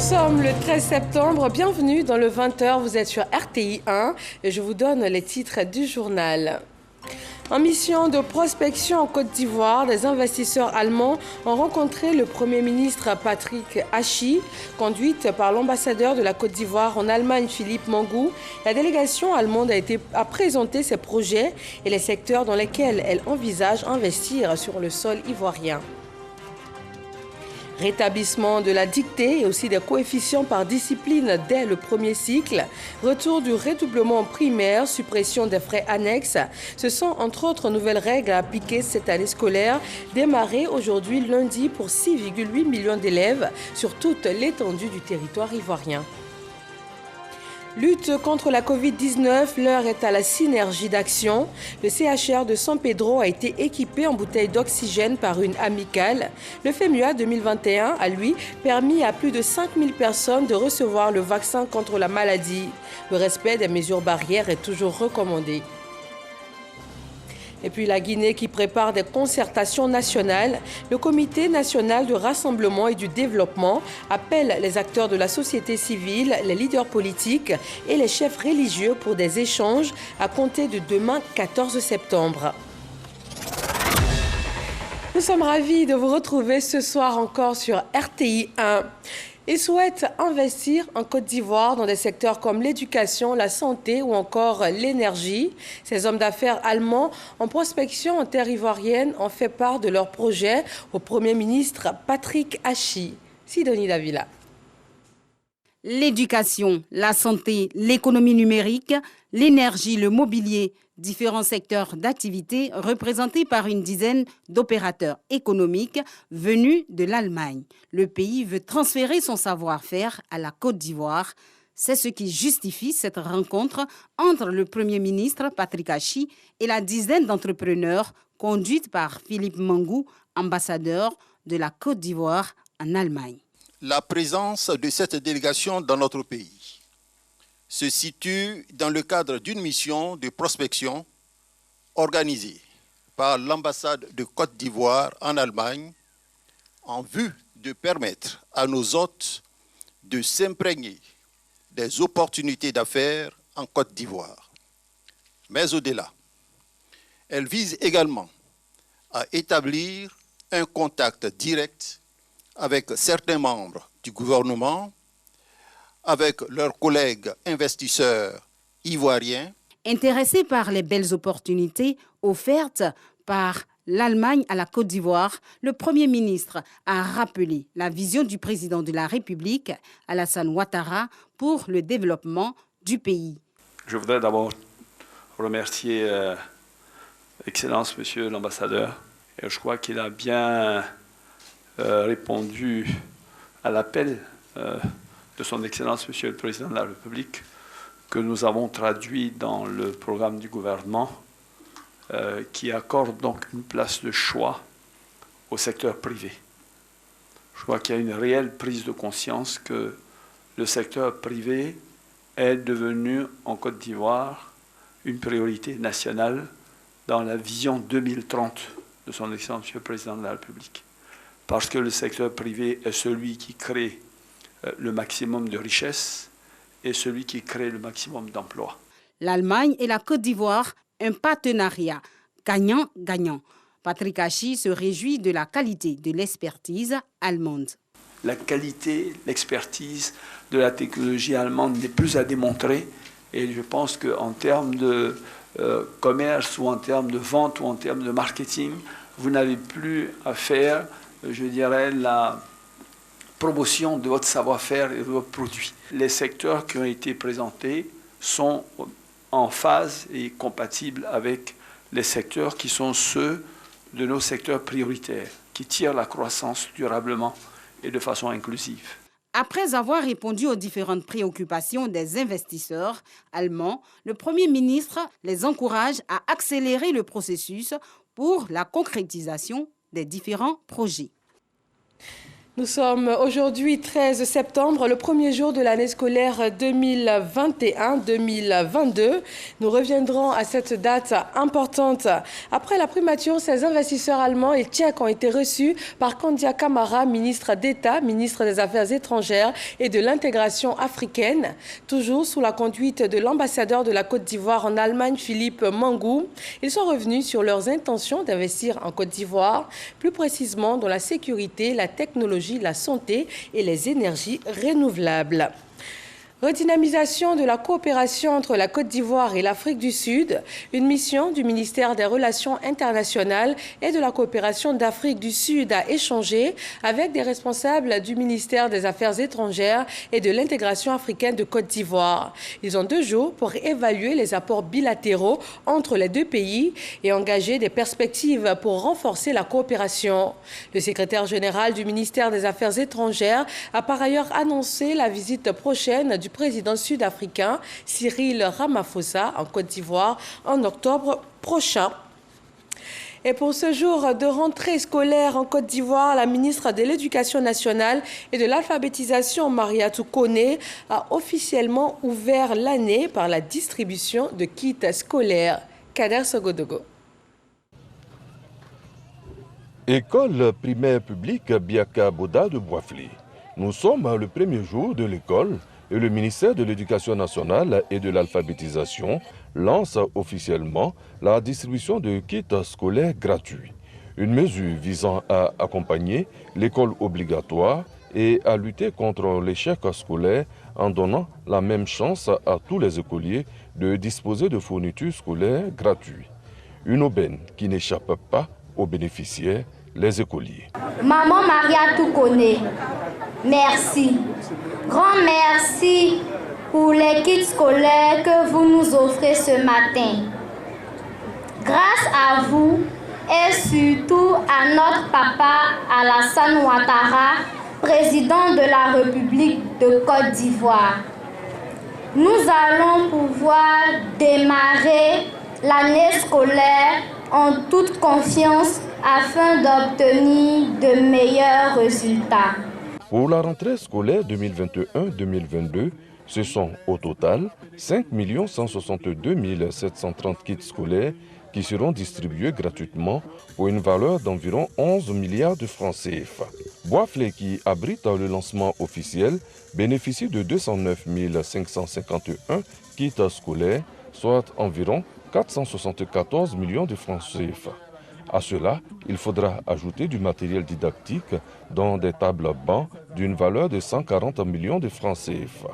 sommes le 13 septembre, bienvenue dans le 20h, vous êtes sur RTI 1 et je vous donne les titres du journal. En mission de prospection en Côte d'Ivoire, des investisseurs allemands ont rencontré le Premier ministre Patrick Hachi, conduite par l'ambassadeur de la Côte d'Ivoire en Allemagne, Philippe Mangou. La délégation allemande a présenté ses projets et les secteurs dans lesquels elle envisage investir sur le sol ivoirien. Rétablissement de la dictée et aussi des coefficients par discipline dès le premier cycle, retour du redoublement primaire, suppression des frais annexes. Ce sont entre autres nouvelles règles à appliquer cette année scolaire, démarrée aujourd'hui lundi pour 6,8 millions d'élèves sur toute l'étendue du territoire ivoirien. Lutte contre la Covid-19, l'heure est à la synergie d'action. Le CHR de San Pedro a été équipé en bouteilles d'oxygène par une amicale. Le FEMUA 2021 a, lui, permis à plus de 5000 personnes de recevoir le vaccin contre la maladie. Le respect des mesures barrières est toujours recommandé. Et puis la Guinée qui prépare des concertations nationales. Le Comité national du rassemblement et du développement appelle les acteurs de la société civile, les leaders politiques et les chefs religieux pour des échanges à compter de demain 14 septembre. Nous sommes ravis de vous retrouver ce soir encore sur RTI 1. Ils souhaitent investir en Côte d'Ivoire dans des secteurs comme l'éducation, la santé ou encore l'énergie. Ces hommes d'affaires allemands en prospection en terre ivoirienne ont fait part de leurs projets au Premier ministre Patrick Hachi. Sidonie Davila. L'éducation, la santé, l'économie numérique, l'énergie, le mobilier, différents secteurs d'activité représentés par une dizaine d'opérateurs économiques venus de l'Allemagne. Le pays veut transférer son savoir-faire à la Côte d'Ivoire. C'est ce qui justifie cette rencontre entre le Premier ministre Patrick Hachi et la dizaine d'entrepreneurs conduite par Philippe Mangou, ambassadeur de la Côte d'Ivoire en Allemagne. La présence de cette délégation dans notre pays se situe dans le cadre d'une mission de prospection organisée par l'ambassade de Côte d'Ivoire en Allemagne en vue de permettre à nos hôtes de s'imprégner des opportunités d'affaires en Côte d'Ivoire. Mais au-delà, elle vise également à établir un contact direct avec certains membres du gouvernement, avec leurs collègues investisseurs ivoiriens. Intéressés par les belles opportunités offertes par l'Allemagne à la Côte d'Ivoire, le Premier ministre a rappelé la vision du président de la République, Alassane Ouattara, pour le développement du pays. Je voudrais d'abord remercier Excellence, Monsieur l'ambassadeur. Et je crois qu'il a bien répondu à l'appel de son Excellence, Monsieur le Président de la République, que nous avons traduit dans le programme du gouvernement, qui accorde donc une place de choix au secteur privé. Je crois qu'il y a une réelle prise de conscience que le secteur privé est devenu en Côte d'Ivoire une priorité nationale dans la vision 2030 de son Excellence, Monsieur le Président de la République. Parce que le secteur privé est celui qui crée le maximum de richesses et celui qui crée le maximum d'emplois. L'Allemagne et la Côte d'Ivoire, un partenariat gagnant-gagnant. Patrick Hachi se réjouit de la qualité de l'expertise allemande. La qualité, l'expertise de la technologie allemande n'est plus à démontrer. Et je pense qu'en termes de commerce ou en termes de vente ou en termes de marketing, vous n'avez plus à faire, je dirais, la promotion de votre savoir-faire et de votre produit. Les secteurs qui ont été présentés sont en phase et compatibles avec les secteurs qui sont ceux de nos secteurs prioritaires, qui tirent la croissance durablement et de façon inclusive. Après avoir répondu aux différentes préoccupations des investisseurs allemands, le Premier ministre les encourage à accélérer le processus pour la concrétisation des différents projets. Nous sommes aujourd'hui 13 septembre, le premier jour de l'année scolaire 2021-2022. Nous reviendrons à cette date importante. Après la primature, ces investisseurs allemands et tchèques ont été reçus par Kandia Camara, ministre d'État, ministre des Affaires étrangères et de l'intégration africaine. Toujours sous la conduite de l'ambassadeur de la Côte d'Ivoire en Allemagne, Philippe Mangou. Ils sont revenus sur leurs intentions d'investir en Côte d'Ivoire, plus précisément dans la sécurité, la technologie, la santé et les énergies renouvelables. Redynamisation de la coopération entre la Côte d'Ivoire et l'Afrique du Sud. Une mission du ministère des Relations internationales et de la coopération d'Afrique du Sud a échangé avec des responsables du ministère des Affaires étrangères et de l'intégration africaine de Côte d'Ivoire. Ils ont 2 jours pour évaluer les apports bilatéraux entre les 2 pays et engager des perspectives pour renforcer la coopération. Le secrétaire général du ministère des Affaires étrangères a par ailleurs annoncé la visite prochaine du président sud-africain Cyril Ramaphosa en Côte d'Ivoire en octobre prochain. Et pour ce jour de rentrée scolaire en Côte d'Ivoire, la ministre de l'Éducation nationale et de l'alphabétisation, Mariatou Koné, a officiellement ouvert l'année par la distribution de kits scolaires. Kader Sogodogo. École primaire publique Biaka Boda de Boisflé. Nous sommes le premier jour de l'école et le ministère de l'Éducation nationale et de l'alphabétisation lance officiellement la distribution de kits scolaires gratuits. Une mesure visant à accompagner l'école obligatoire et à lutter contre l'échec scolaire en donnant la même chance à tous les écoliers de disposer de fournitures scolaires gratuites. Une aubaine qui n'échappe pas aux bénéficiaires, les écoliers. Maman Mariatou Koné, merci. Grand merci pour les kits scolaires que vous nous offrez ce matin. Grâce à vous et surtout à notre papa Alassane Ouattara, président de la République de Côte d'Ivoire, nous allons pouvoir démarrer l'année scolaire en toute confiance afin d'obtenir de meilleurs résultats. Pour la rentrée scolaire 2021-2022, ce sont au total 5 162 730 kits scolaires qui seront distribués gratuitement pour une valeur d'environ 11 milliards de francs CFA. Boisflé, qui abrite le lancement officiel, bénéficie de 209 551 kits scolaires, soit environ 474 millions de francs CFA. À cela, il faudra ajouter du matériel didactique, dont des tables bancs d'une valeur de 140 millions de francs CFA.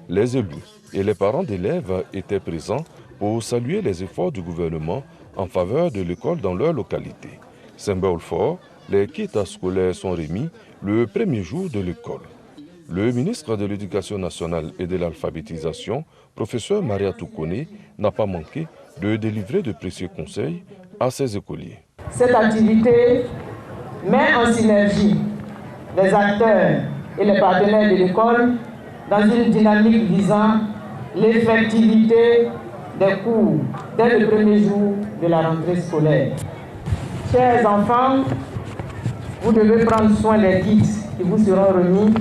Les élus et les parents d'élèves étaient présents pour saluer les efforts du gouvernement en faveur de l'école dans leur localité. Symbole fort, les kits scolaires sont remis le premier jour de l'école. Le ministre de l'Éducation nationale et de l'alphabétisation, professeur Mariatou Koné, n'a pas manqué de délivrer de précieux conseils à ses écoliers. Cette activité met en synergie les acteurs et les partenaires de l'école dans une dynamique visant l'effectivité des cours dès le premier jour de la rentrée scolaire. Chers enfants, vous devez prendre soin des kits qui vous seront remis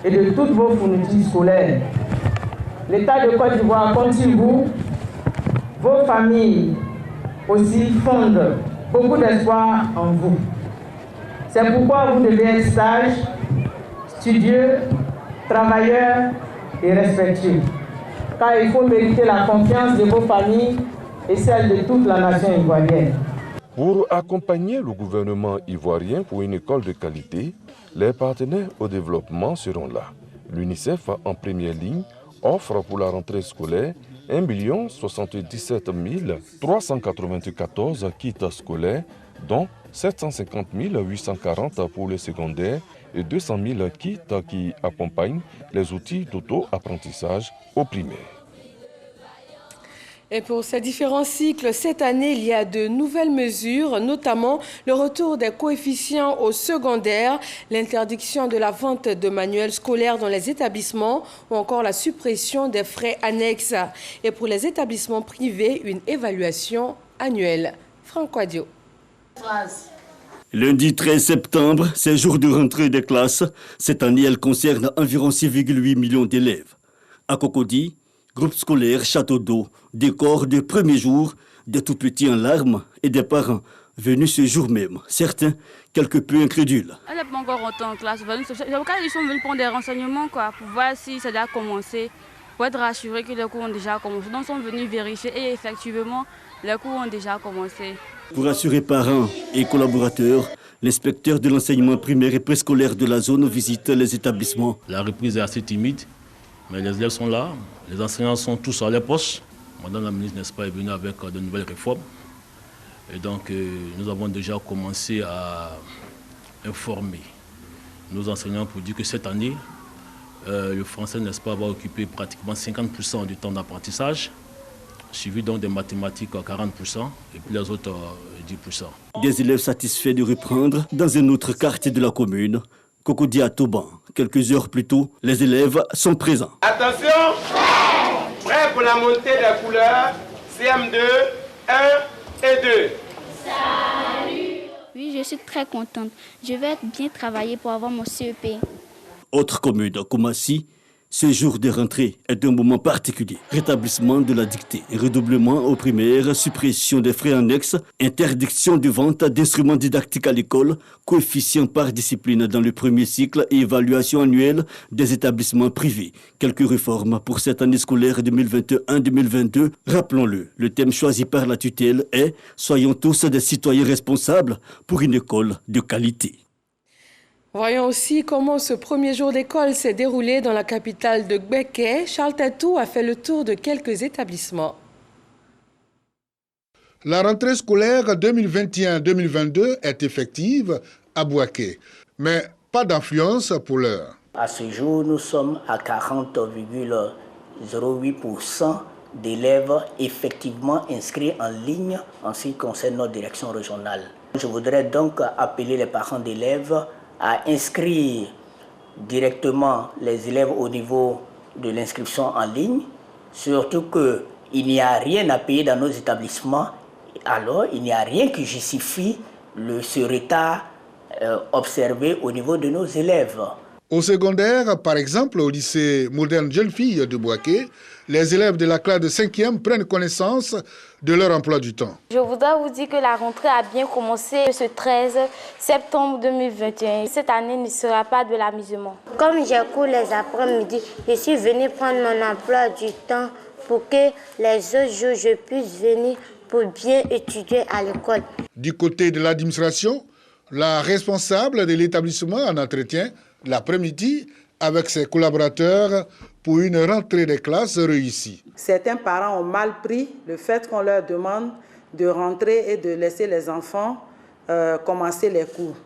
et de toutes vos fournitures scolaires. L'État de Côte d'Ivoire compte sur vous, vos familles aussi fondent beaucoup d'espoir en vous. C'est pourquoi vous devez être sages, studieux, travailleurs et respectueux. Car il faut mériter la confiance de vos familles et celle de toute la nation ivoirienne. Pour accompagner le gouvernement ivoirien pour une école de qualité, les partenaires au développement seront là. L'UNICEF, en première ligne, offre pour la rentrée scolaire 1 077 394 kits scolaires, dont 750 840 pour les secondaires et 200 000 kits qui accompagnent les outils d'auto-apprentissage au primaire. Et pour ces différents cycles, cette année, il y a de nouvelles mesures, notamment le retour des coefficients au secondaire, l'interdiction de la vente de manuels scolaires dans les établissements ou encore la suppression des frais annexes. Et pour les établissements privés, une évaluation annuelle. Franck Quadio. Lundi 13 septembre, c'est jour de rentrée des classes. Cette année, elle concerne environ 6,8 millions d'élèves. À Cocody, groupe scolaire Château d'eau, décor de premier jour, des tout petits en larmes et des parents venus ce jour même. Certains, quelque peu incrédules. Elle n'est pas encore rentrée en classe. Ils sont venus prendre des renseignements pour voir si ça a déjà commencé, pour être rassurés que les cours ont déjà commencé. Donc ils sont venus vérifier et effectivement, les cours ont déjà commencé. Pour assurer parents et collaborateurs, l'inspecteur de l'enseignement primaire et préscolaire de la zone visite les établissements. La reprise est assez timide, mais les élèves sont là, les enseignants sont tous à leur poste. Madame la ministre, n'est-ce pas, est venue avec de nouvelles réformes. Et donc, nous avons déjà commencé à informer nos enseignants pour dire que cette année, le français, n'est-ce pas, va occuper pratiquement 50% du temps d'apprentissage, suivi donc des mathématiques à 40% et puis les autres 10%. Des élèves satisfaits de reprendre dans un autre quartier de la commune, Cocody à Toban. Quelques heures plus tôt, les élèves sont présents. Attention, prêt pour la montée des couleurs, CM2, 1 et 2. Salut. Oui, je suis très contente. Je vais bien travailler pour avoir mon CEP. Autre commune, Koumassi, ce jour de rentrée est un moment particulier. Rétablissement de la dictée, redoublement aux primaires, suppression des frais annexes, interdiction de vente d'instruments didactiques à l'école, coefficient par discipline dans le premier cycle et évaluation annuelle des établissements privés. Quelques réformes pour cette année scolaire 2021-2022. Rappelons-le, le thème choisi par la tutelle est « Soyons tous des citoyens responsables pour une école de qualité ». Voyons aussi comment ce premier jour d'école s'est déroulé dans la capitale de Gbeke. Charles Tatou a fait le tour de quelques établissements. La rentrée scolaire 2021-2022 est effective à Bouaké, mais pas d'influence pour l'heure. À ce jour, nous sommes à 40,08% d'élèves effectivement inscrits en ligne en ce qui concerne notre direction régionale. Je voudrais donc appeler les parents d'élèves à inscrire directement les élèves au niveau de l'inscription en ligne, surtout qu'il n'y a rien à payer dans nos établissements, alors il n'y a rien qui justifie ce retard observé au niveau de nos élèves. Au secondaire, par exemple, au lycée moderne Jeune Fille de Bouaké, les élèves de la classe de 5e prennent connaissance de leur emploi du temps. Je voudrais vous dire que la rentrée a bien commencé ce 13 septembre 2021. Cette année ne sera pas de l'amusement. Comme j'ai cours les après-midi, je suis venue prendre mon emploi du temps pour que les autres jours je puisse venir pour bien étudier à l'école. Du côté de l'administration, la responsable de l'établissement en entretien l'après-midi avec ses collaborateurs pour une rentrée des classes réussie. Certains parents ont mal pris le fait qu'on leur demande de rentrer et de laisser les enfants commencer les cours.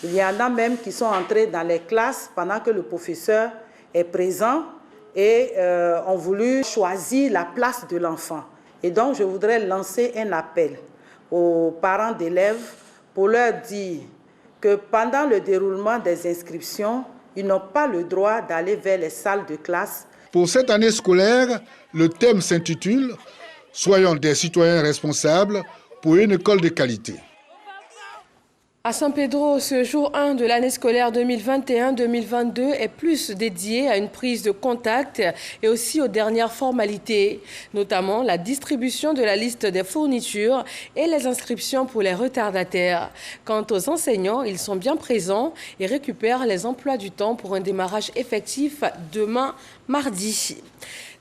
Il y en a même qui sont entrés dans les classes pendant que le professeur est présent et ont voulu choisir la place de l'enfant. Et donc, je voudrais lancer un appel aux parents d'élèves pour leur dire que pendant le déroulement des inscriptions, ils n'ont pas le droit d'aller vers les salles de classe. Pour cette année scolaire, le thème s'intitule « Soyons des citoyens responsables pour une école de qualité ». À San Pedro, ce jour 1 de l'année scolaire 2021-2022 est plus dédié à une prise de contact et aussi aux dernières formalités, notamment la distribution de la liste des fournitures et les inscriptions pour les retardataires. Quant aux enseignants, ils sont bien présents et récupèrent les emplois du temps pour un démarrage effectif demain, mardi.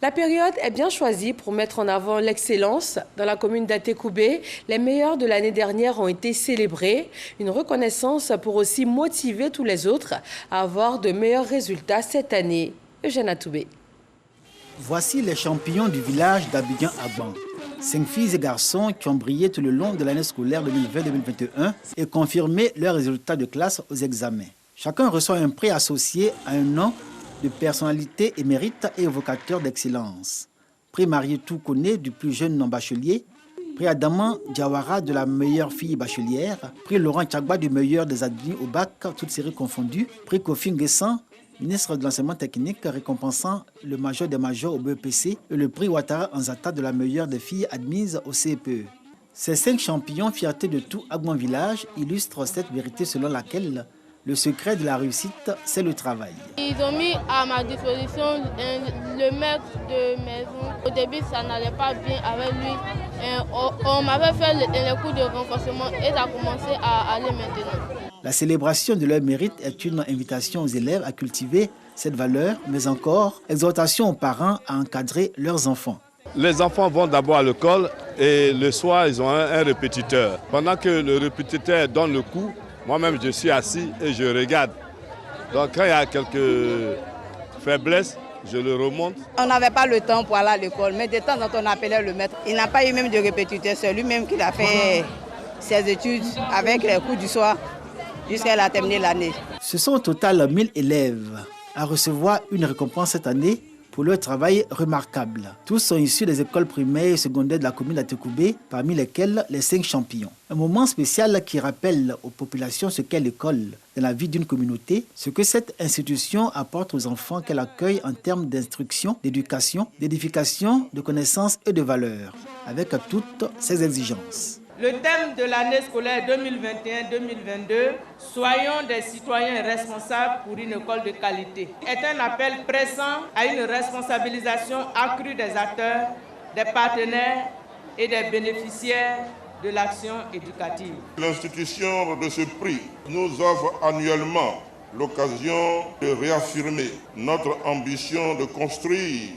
La période est bien choisie pour mettre en avant l'excellence. Dans la commune d'Atekoubé, les meilleurs de l'année dernière ont été célébrés. Une reconnaissance pour aussi motiver tous les autres à avoir de meilleurs résultats cette année. Eugène Atoubé. Voici les champions du village d'Abidjan-Agban. 5 filles et garçons qui ont brillé tout le long de l'année scolaire 2020-2021 et confirmé leurs résultats de classe aux examens. Chacun reçoit un prix associé à un nom de personnalité émérite et évocateur d'excellence. Prix Marie Toukoné du plus jeune non-bachelier, prix Adaman Diawara de la meilleure fille bachelière, prix Laurent Tchagba du meilleur des admis au bac, toutes séries confondues, prix Kofi Nguessan, ministre de l'enseignement technique récompensant le major des majors au BEPC et le prix Ouattara Anzata de la meilleure des filles admises au CPE. Ces 5 champions, fierté de tout Agbon Village, illustrent cette vérité selon laquelle le secret de la réussite, c'est le travail. Ils ont mis à ma disposition le maître de maison. Au début, ça n'allait pas bien avec lui. On m'avait fait les cours de renforcement et ça a commencé à aller maintenant. La célébration de leur mérite est une invitation aux élèves à cultiver cette valeur, mais encore, exhortation aux parents à encadrer leurs enfants. Les enfants vont d'abord à l'école et le soir, ils ont un répétiteur. Pendant que le répétiteur donne le coup, moi-même, je suis assis et je regarde. Donc, quand il y a quelques faiblesses, je le remonte. On n'avait pas le temps pour aller à l'école, mais de temps en temps, on appelait le maître. Il n'a pas eu même de répétiteur, c'est lui-même qui a fait ses études avec les cours du soir jusqu'à la terminer l'année. Ce sont au total 1000 élèves à recevoir une récompense cette année pour leur travail remarquable. Tous sont issus des écoles primaires et secondaires de la commune d'Atekoubé, parmi lesquels les 5 champions. Un moment spécial qui rappelle aux populations ce qu'est l'école dans la vie d'une communauté, ce que cette institution apporte aux enfants qu'elle accueille en termes d'instruction, d'éducation, d'édification, de connaissances et de valeurs, avec toutes ses exigences. Le thème de l'année scolaire 2021-2022, soyons des citoyens responsables pour une école de qualité, est un appel pressant à une responsabilisation accrue des acteurs, des partenaires et des bénéficiaires de l'action éducative. L'institution de ce prix nous offre annuellement l'occasion de réaffirmer notre ambition de construire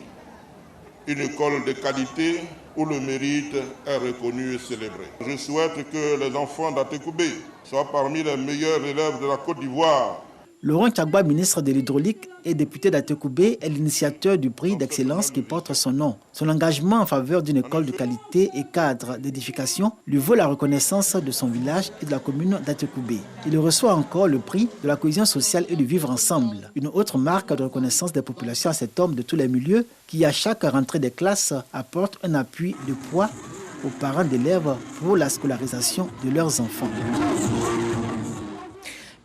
une école de qualité où le mérite est reconnu et célébré. Je souhaite que les enfants d'Atekoubé soient parmi les meilleurs élèves de la Côte d'Ivoire. Laurent Tchagba, ministre de l'Hydraulique et député d'Atekoubé, est l'initiateur du prix d'excellence qui porte son nom. Son engagement en faveur d'une école de qualité et cadre d'édification lui vaut la reconnaissance de son village et de la commune d'Atekoubé. Il reçoit encore le prix de la cohésion sociale et du vivre ensemble, une autre marque de reconnaissance des populations à cet homme de tous les milieux qui, à chaque rentrée des classes, apporte un appui de poids aux parents d'élèves pour la scolarisation de leurs enfants.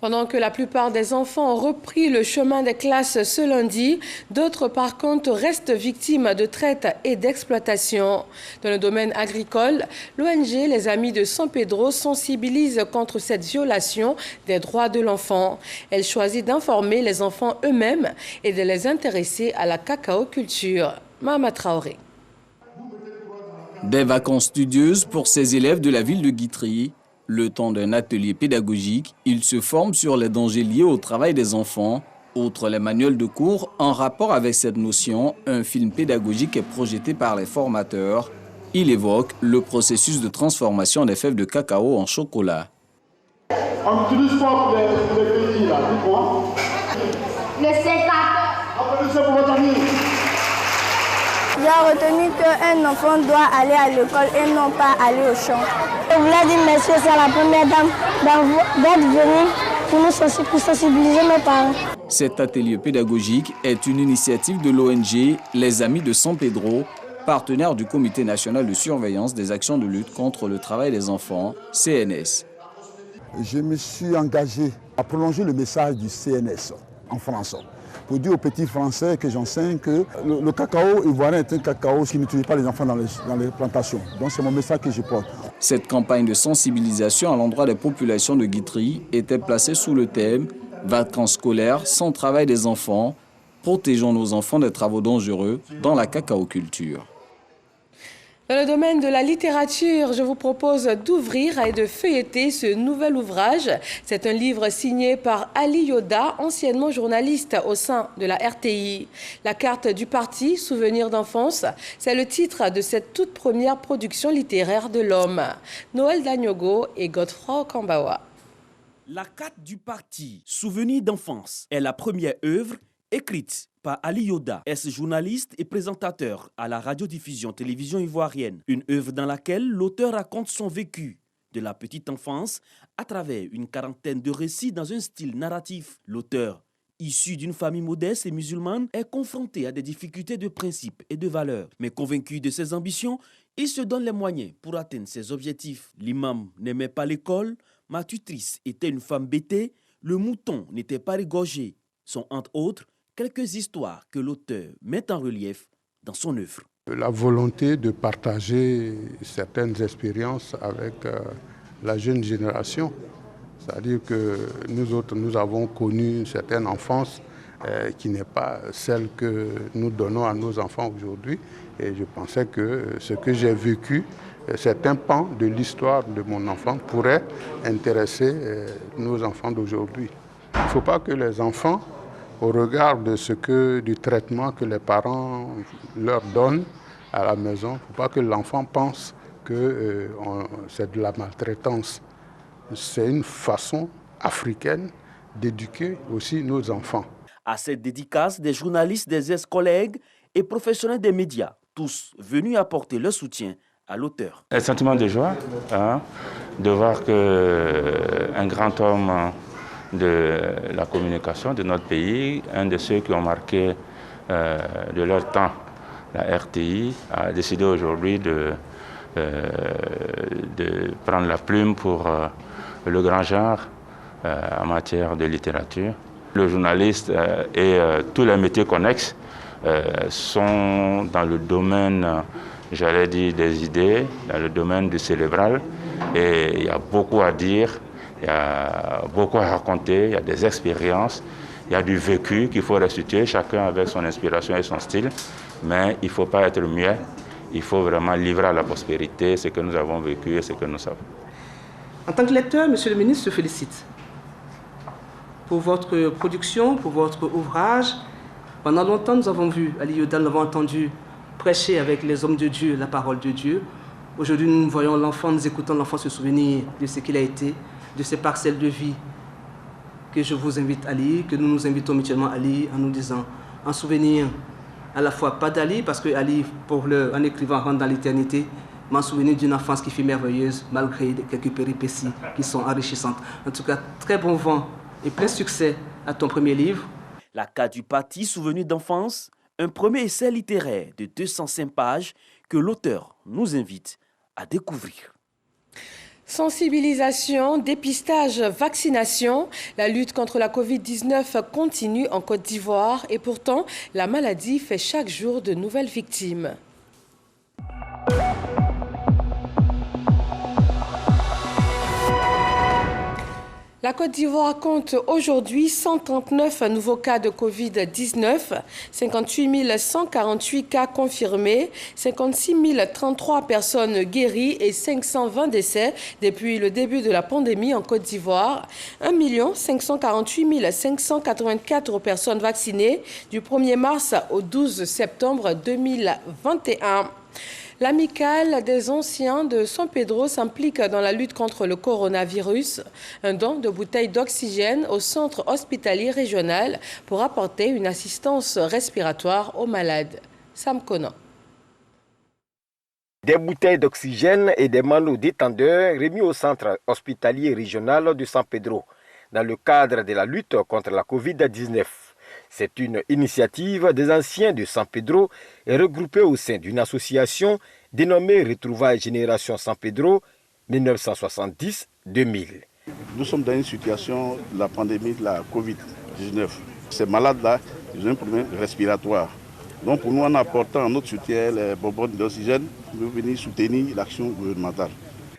Pendant que la plupart des enfants ont repris le chemin des classes ce lundi, d'autres par contre restent victimes de traite et d'exploitation. Dans le domaine agricole, l'ONG Les Amis de San Pedro sensibilise contre cette violation des droits de l'enfant. Elle choisit d'informer les enfants eux-mêmes et de les intéresser à la cacao-culture. Mahama Traoré. Des vacances studieuses pour ces élèves de la ville de Guitry. Le temps d'un atelier pédagogique, ils se forment sur les dangers liés au travail des enfants. Outre les manuels de cours, en rapport avec cette notion, un film pédagogique est projeté par les formateurs. Il évoque le processus de transformation des fèves de cacao en chocolat. On n'utilise pas les pays là, dites-moi. Le sécateur. Applaudissez pour votre ami. J'ai retenu qu'un enfant doit aller à l'école et non pas aller au champ. Je voulais dire merci à la première dame d'être venue pour sensibiliser mes parents. Cet atelier pédagogique est une initiative de l'ONG Les Amis de San Pedro, partenaire du Comité national de surveillance des actions de lutte contre le travail des enfants, CNS. Je me suis engagé à prolonger le message du CNS en France, pour dire aux petits Français que j'enseigne que le cacao ivoirien est un cacao qui n'utilise pas les enfants dans les plantations. Donc c'est mon message que je porte. Cette campagne de sensibilisation à l'endroit des populations de Guitry était placée sous le thème « Vacances scolaires sans travail des enfants, protégeons nos enfants des travaux dangereux dans la cacao-culture ». Dans le domaine de la littérature, je vous propose d'ouvrir et de feuilleter ce nouvel ouvrage. C'est un livre signé par Ali Yoda, anciennement journaliste au sein de la RTI. La carte du parti, Souvenirs d'enfance, c'est le titre de cette toute première production littéraire de l'homme. Noël Danyogo et Godefroy Kambawa. La carte du parti, Souvenirs d'enfance, est la première œuvre écrite par Ali Yoda, ex-journaliste et présentateur à la radiodiffusion-télévision ivoirienne. Une œuvre dans laquelle l'auteur raconte son vécu de la petite enfance à travers une quarantaine de récits dans un style narratif. L'auteur, issu d'une famille modeste et musulmane, est confronté à des difficultés de principe et de valeurs. Mais convaincu de ses ambitions, il se donne les moyens pour atteindre ses objectifs. L'imam n'aimait pas l'école, ma tutrice était une femme bêtée, le mouton n'était pas égorgé. Sont entre autres quelques histoires que l'auteur met en relief dans son œuvre. La volonté de partager certaines expériences avec la jeune génération. C'est-à-dire que nous autres, nous avons connu une certaine enfance qui n'est pas celle que nous donnons à nos enfants aujourd'hui. Et je pensais que ce que j'ai vécu, certains pans de l'histoire de mon enfant pourraient intéresser nos enfants d'aujourd'hui. Il ne faut pas que les enfants, au regard du traitement que les parents leur donnent à la maison, il ne faut pas que l'enfant pense que c'est de la maltraitance. C'est une façon africaine d'éduquer aussi nos enfants. À cette dédicace, des journalistes, des ex-collègues et professionnels des médias, tous venus apporter leur soutien à l'auteur. Un sentiment de joie, de voir qu'un grand homme de la communication de notre pays, un de ceux qui ont marqué de leur temps la RTI, a décidé aujourd'hui de prendre la plume pour le grand genre en matière de littérature. Le journaliste et tous les métiers connexes sont dans le domaine, j'allais dire, des idées, dans le domaine du cérébral. Et il y a beaucoup à dire, il y a beaucoup à raconter, il y a des expériences, il y a du vécu qu'il faut restituer, chacun avec son inspiration et son style. Mais il ne faut pas être muet, il faut vraiment livrer à la postérité ce que nous avons vécu et ce que nous savons. En tant que lecteur, Monsieur le ministre, je félicite pour votre production, pour votre ouvrage. Pendant longtemps, nous avons vu Ali Yoda, nous l'avons entendu prêcher avec les hommes de Dieu la parole de Dieu. Aujourd'hui, nous voyons l'enfant, nous écoutons l'enfant se souvenir de ce qu'il a été, de ces parcelles de vie que je vous invite à lire, que nous nous invitons mutuellement à lire en nous disant, en souvenir à la fois pas d'Ali, parce que Ali, en écrivant rentre dans l'éternité, m'en souvenir d'une enfance qui fut merveilleuse, malgré quelques péripéties qui sont enrichissantes. En tout cas, très bon vent et plein succès à ton premier livre. La carte du parti Souvenirs d'enfance, un premier essai littéraire de 205 pages que l'auteur nous invite à découvrir. Sensibilisation, dépistage, vaccination, la lutte contre la Covid-19 continue en Côte d'Ivoire et pourtant, la maladie fait chaque jour de nouvelles victimes. La Côte d'Ivoire compte aujourd'hui 139 nouveaux cas de Covid-19, 58 148 cas confirmés, 56 033 personnes guéries et 520 décès depuis le début de la pandémie en Côte d'Ivoire, 1 548 584 personnes vaccinées du 1er mars au 12 septembre 2021. L'amicale des anciens de San Pedro s'implique dans la lutte contre le coronavirus. Un don de bouteilles d'oxygène au centre hospitalier régional pour apporter une assistance respiratoire aux malades. Sam Conan. Des bouteilles d'oxygène et des manos détendeurs remis au centre hospitalier régional de San Pedro dans le cadre de la lutte contre la Covid-19. C'est une initiative des anciens de San Pedro et regroupée au sein d'une association dénommée Retrouvailles Génération San Pedro 1970-2000. Nous sommes dans une situation de la pandémie de la Covid-19. Ces malades-là, ils ont un problème respiratoire. Donc pour nous, en apportant notre soutien, les bonbonnes d'oxygène, nous venons soutenir l'action gouvernementale.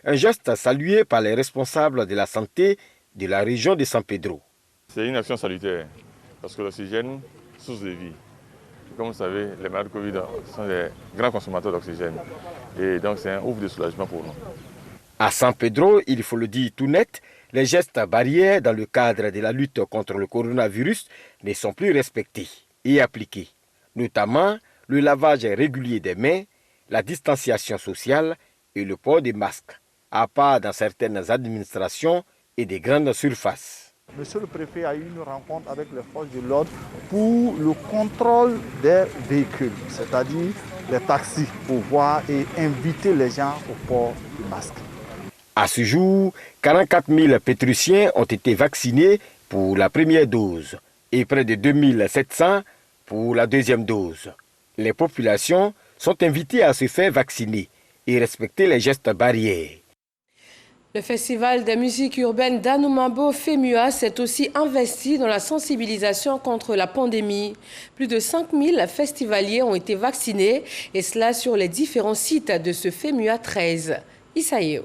Un geste salué par les responsables de la santé de la région de San Pedro. C'est une action salutaire. Parce que l'oxygène, source de vie. Comme vous savez, les malades Covid sont des grands consommateurs d'oxygène. Et donc c'est un ouf de soulagement pour nous. À San Pedro, il faut le dire tout net, les gestes barrières dans le cadre de la lutte contre le coronavirus ne sont plus respectés et appliqués. Notamment le lavage régulier des mains, la distanciation sociale et le port des masques, à part dans certaines administrations et des grandes surfaces. Monsieur le préfet a eu une rencontre avec les forces de l'ordre pour le contrôle des véhicules, c'est-à-dire les taxis, pour voir et inviter les gens au port du masque. À ce jour, 44 000 Pétrusiens ont été vaccinés pour la première dose et près de 2 700 pour la deuxième dose. Les populations sont invitées à se faire vacciner et respecter les gestes barrières. Le Festival de musique urbaine d'Anoumambo FEMUA s'est aussi investi dans la sensibilisation contre la pandémie. Plus de 5000 festivaliers ont été vaccinés, et cela sur les différents sites de ce FEMUA 13. Isaïo.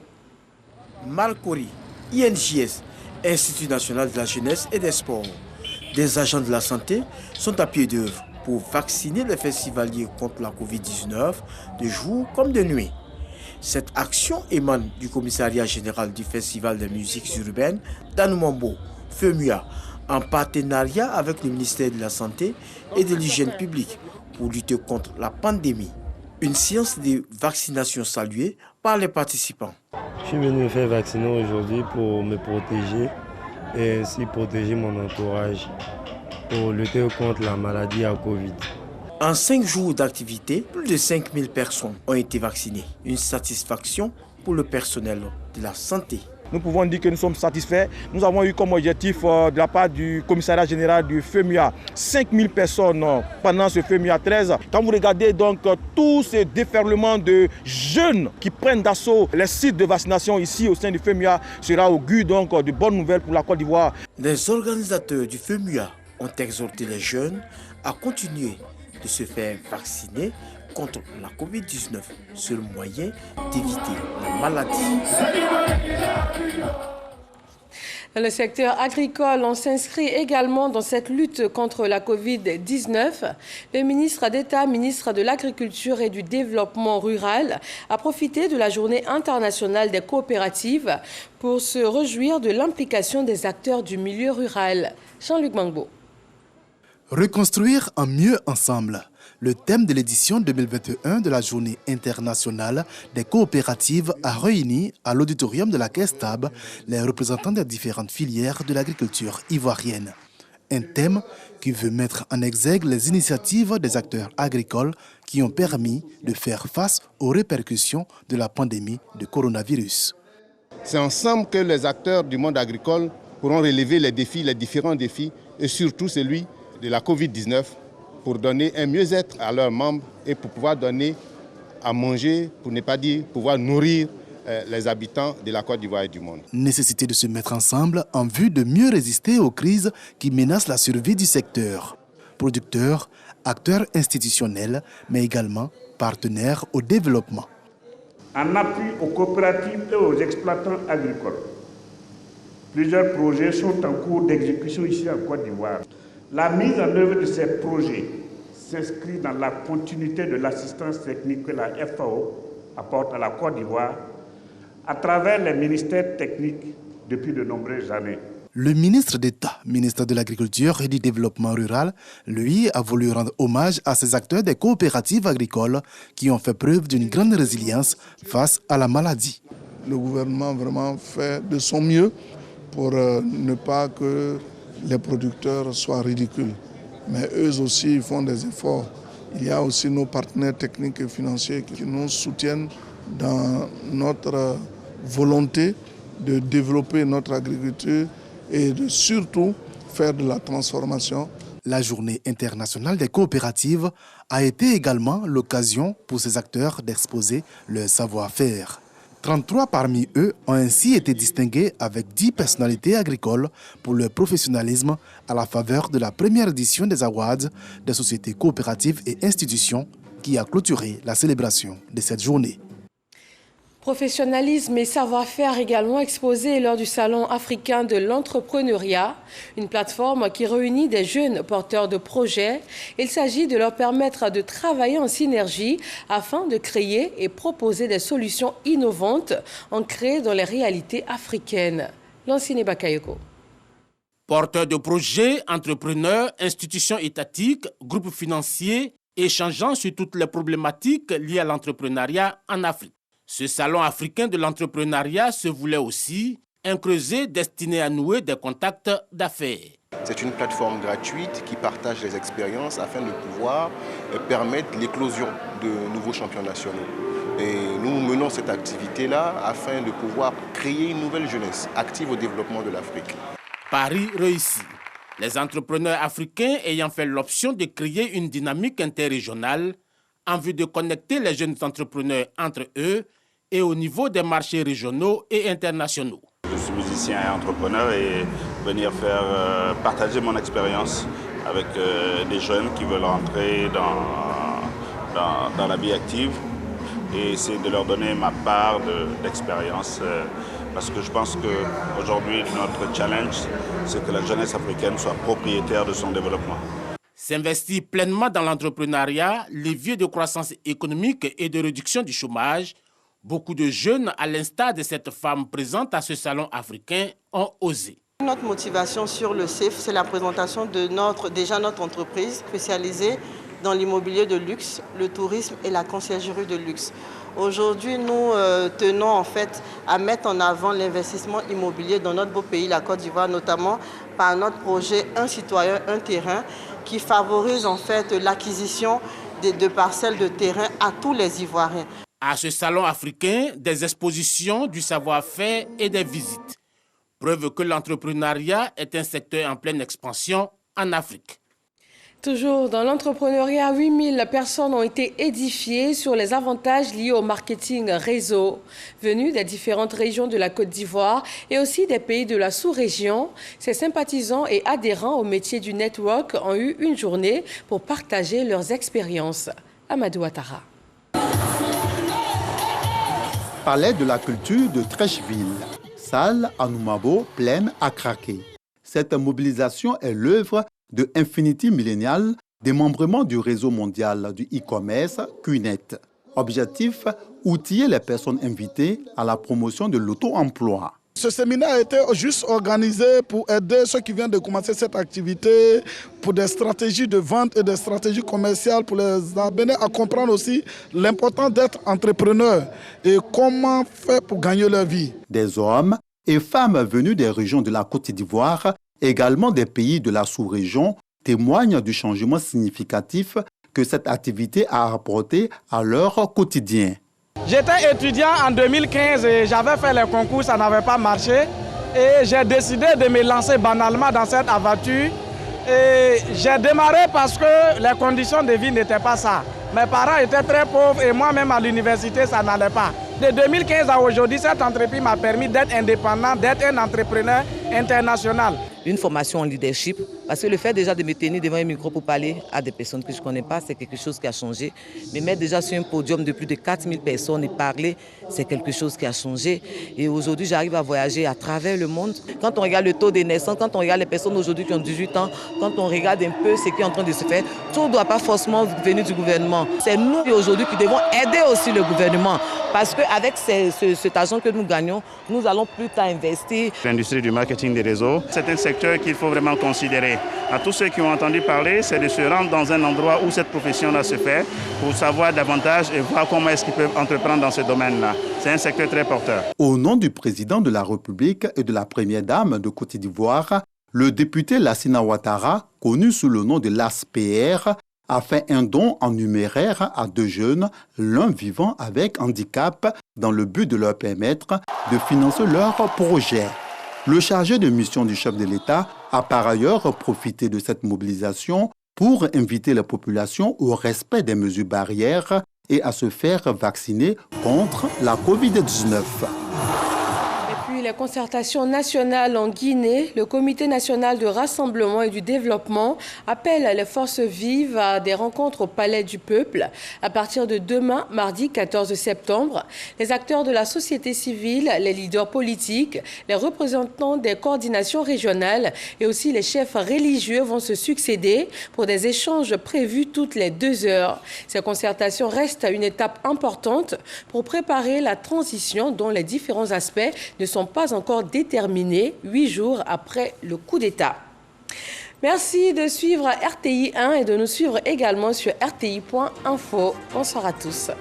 Malcori, INJS, Institut national de la jeunesse et des sports. Des agents de la santé sont à pied d'œuvre pour vacciner les festivaliers contre la Covid-19 de jour comme de nuit. Cette action émane du commissariat général du Festival de musique urbaine d'Anoumambo, FEMUA, en partenariat avec le ministère de la Santé et de l'Hygiène publique pour lutter contre la pandémie. Une séance de vaccination saluée par les participants. Je suis venu me faire vacciner aujourd'hui pour me protéger et ainsi protéger mon entourage pour lutter contre la maladie à Covid. En 5 jours d'activité, plus de 5000 personnes ont été vaccinées. Une satisfaction pour le personnel de la santé. Nous pouvons dire que nous sommes satisfaits. Nous avons eu comme objectif de la part du commissariat général du FEMUA 5000 personnes pendant ce FEMUA 13. Quand vous regardez donc tous ces déferlements de jeunes qui prennent d'assaut les sites de vaccination ici au sein du FEMUA, cela augure donc de bonnes nouvelles pour la Côte d'Ivoire. Les organisateurs du FEMUA ont exhorté les jeunes à continuer de se faire vacciner contre la Covid-19, seul moyen d'éviter la maladie. Dans le secteur agricole, on s'inscrit également dans cette lutte contre la Covid-19. Le ministre d'État, ministre de l'Agriculture et du Développement rural, a profité de la Journée internationale des coopératives pour se réjouir de l'implication des acteurs du milieu rural. Jean-Luc Mangbo. Reconstruire en mieux ensemble. Le thème de l'édition 2021 de la Journée internationale des coopératives a réuni à l'auditorium de la Caisse Tab les représentants des différentes filières de l'agriculture ivoirienne. Un thème qui veut mettre en exergue les initiatives des acteurs agricoles qui ont permis de faire face aux répercussions de la pandémie de coronavirus. C'est ensemble que les acteurs du monde agricole pourront relever les défis, les différents défis, et surtout celui de la Covid-19, pour donner un mieux-être à leurs membres et pour pouvoir donner à manger, pour ne pas dire pouvoir nourrir les habitants de la Côte d'Ivoire et du monde. Nécessité de se mettre ensemble en vue de mieux résister aux crises qui menacent la survie du secteur. Producteurs, acteurs institutionnels, mais également partenaires au développement. En appui aux coopératives et aux exploitants agricoles, plusieurs projets sont en cours d'exécution ici en Côte d'Ivoire. La mise en œuvre de ces projets s'inscrit dans la continuité de l'assistance technique que la FAO apporte à la Côte d'Ivoire à travers les ministères techniques depuis de nombreuses années. Le ministre d'État, ministre de l'Agriculture et du Développement rural, lui, a voulu rendre hommage à ces acteurs des coopératives agricoles qui ont fait preuve d'une grande résilience face à la maladie. Le gouvernement vraiment fait de son mieux pour ne pas que les producteurs soient ridicules. Mais eux aussi, ils font des efforts. Il y a aussi nos partenaires techniques et financiers qui nous soutiennent dans notre volonté de développer notre agriculture et de surtout faire de la transformation. La Journée internationale des coopératives a été également l'occasion pour ces acteurs d'exposer leur savoir-faire. 33 parmi eux ont ainsi été distingués avec 10 personnalités agricoles pour leur professionnalisme à la faveur de la première édition des Awards des sociétés coopératives et institutions qui a clôturé la célébration de cette journée. Professionnalisme et savoir-faire également exposés lors du Salon africain de l'entrepreneuriat, une plateforme qui réunit des jeunes porteurs de projets. Il s'agit de leur permettre de travailler en synergie afin de créer et proposer des solutions innovantes ancrées dans les réalités africaines. Lancine Bakayoko. Porteurs de projets, entrepreneurs, institutions étatiques, groupes financiers, échangeant sur toutes les problématiques liées à l'entrepreneuriat en Afrique. Ce salon africain de l'entrepreneuriat se voulait aussi un creuset destiné à nouer des contacts d'affaires. C'est une plateforme gratuite qui partage les expériences afin de pouvoir permettre l'éclosion de nouveaux champions nationaux. Et nous menons cette activité-là afin de pouvoir créer une nouvelle jeunesse active au développement de l'Afrique. Paris réussit. Les entrepreneurs africains ayant fait l'option de créer une dynamique interrégionale en vue de connecter les jeunes entrepreneurs entre eux et au niveau des marchés régionaux et internationaux. Je suis musicien et entrepreneur et venir faire partager mon expérience avec des jeunes qui veulent entrer dans la vie active et essayer de leur donner ma part d'expérience. Parce que je pense qu'aujourd'hui, notre challenge, c'est que la jeunesse africaine soit propriétaire de son développement. S'investir pleinement dans l'entrepreneuriat, levier de croissance économique et de réduction du chômage, beaucoup de jeunes, à l'instar de cette femme présente à ce salon africain, ont osé. Notre motivation sur le CIF, c'est la présentation de notre entreprise spécialisée dans l'immobilier de luxe, le tourisme et la conciergerie de luxe. Aujourd'hui, nous tenons en fait à mettre en avant l'investissement immobilier dans notre beau pays, la Côte d'Ivoire, notamment par notre projet Un citoyen, un terrain, qui favorise en fait l'acquisition de parcelles de terrain à tous les Ivoiriens. À ce salon africain, des expositions, du savoir-faire et des visites. Preuve que l'entrepreneuriat est un secteur en pleine expansion en Afrique. Toujours dans l'entrepreneuriat, 8000 personnes ont été édifiées sur les avantages liés au marketing réseau. Venus des différentes régions de la Côte d'Ivoire et aussi des pays de la sous-région, ces sympathisants et adhérents au métier du network ont eu une journée pour partager leurs expériences. Amadou Ouattara. Palais de la culture de Trècheville. Salle à Noumabo, pleine à craquer. Cette mobilisation est l'œuvre de Infinity Millennial, démembrement du réseau mondial du e-commerce QNET. Objectif, outiller les personnes invitées à la promotion de l'auto-emploi. Ce séminaire a été juste organisé pour aider ceux qui viennent de commencer cette activité, pour des stratégies de vente et des stratégies commerciales, pour les amener à comprendre aussi l'importance d'être entrepreneur et comment faire pour gagner leur vie. Des hommes et femmes venus des régions de la Côte d'Ivoire, également des pays de la sous-région, témoignent du changement significatif que cette activité a apporté à leur quotidien. J'étais étudiant en 2015 et j'avais fait les concours, ça n'avait pas marché. Et j'ai décidé de me lancer banalement dans cette aventure. Et j'ai démarré parce que les conditions de vie n'étaient pas ça. Mes parents étaient très pauvres et moi-même à l'université, ça n'allait pas. De 2015 à aujourd'hui, cette entreprise m'a permis d'être indépendant, d'être un entrepreneur international. Une formation en leadership, parce que le fait déjà de me tenir devant un micro pour parler à des personnes que je ne connais pas, c'est quelque chose qui a changé. Me mettre déjà sur un podium de plus de 4000 personnes et parler, c'est quelque chose qui a changé. Et aujourd'hui, j'arrive à voyager à travers le monde. Quand on regarde le taux de naissance, quand on regarde les personnes aujourd'hui qui ont 18 ans, quand on regarde un peu ce qui est en train de se faire, tout ne doit pas forcément venir du gouvernement. C'est nous aujourd'hui qui devons aider aussi le gouvernement. Parce qu'avec cet argent que nous gagnons, nous allons plus tard investir. L'industrie du marketing des réseaux, c'est un secteur qu'il faut vraiment considérer. À tous ceux qui ont entendu parler, c'est de se rendre dans un endroit où cette profession-là se fait pour savoir davantage et voir comment est-ce qu'ils peuvent entreprendre dans ce domaine-là. C'est un secteur très porteur. Au nom du président de la République et de la première dame de Côte d'Ivoire, le député Lassina Ouattara, connu sous le nom de l'ASPR, a fait un don en numéraire à 2 jeunes, l'un vivant avec handicap, dans le but de leur permettre de financer leur projet. Le chargé de mission du chef de l'État a par ailleurs profité de cette mobilisation pour inviter la population au respect des mesures barrières et à se faire vacciner contre la Covid-19. Depuis les concertations nationales en Guinée, le Comité national de rassemblement et du développement appelle les forces vives à des rencontres au Palais du Peuple à partir de demain, mardi 14 septembre. Les acteurs de la société civile, les leaders politiques, les représentants des coordinations régionales et aussi les chefs religieux vont se succéder pour des échanges prévus toutes les 2 heures. Ces concertations restent une étape importante pour préparer la transition dont les différents aspects ne sont pas encore déterminés 8 jours après le coup d'État. Merci de suivre RTI 1 et de nous suivre également sur rti.info. Bonsoir à tous.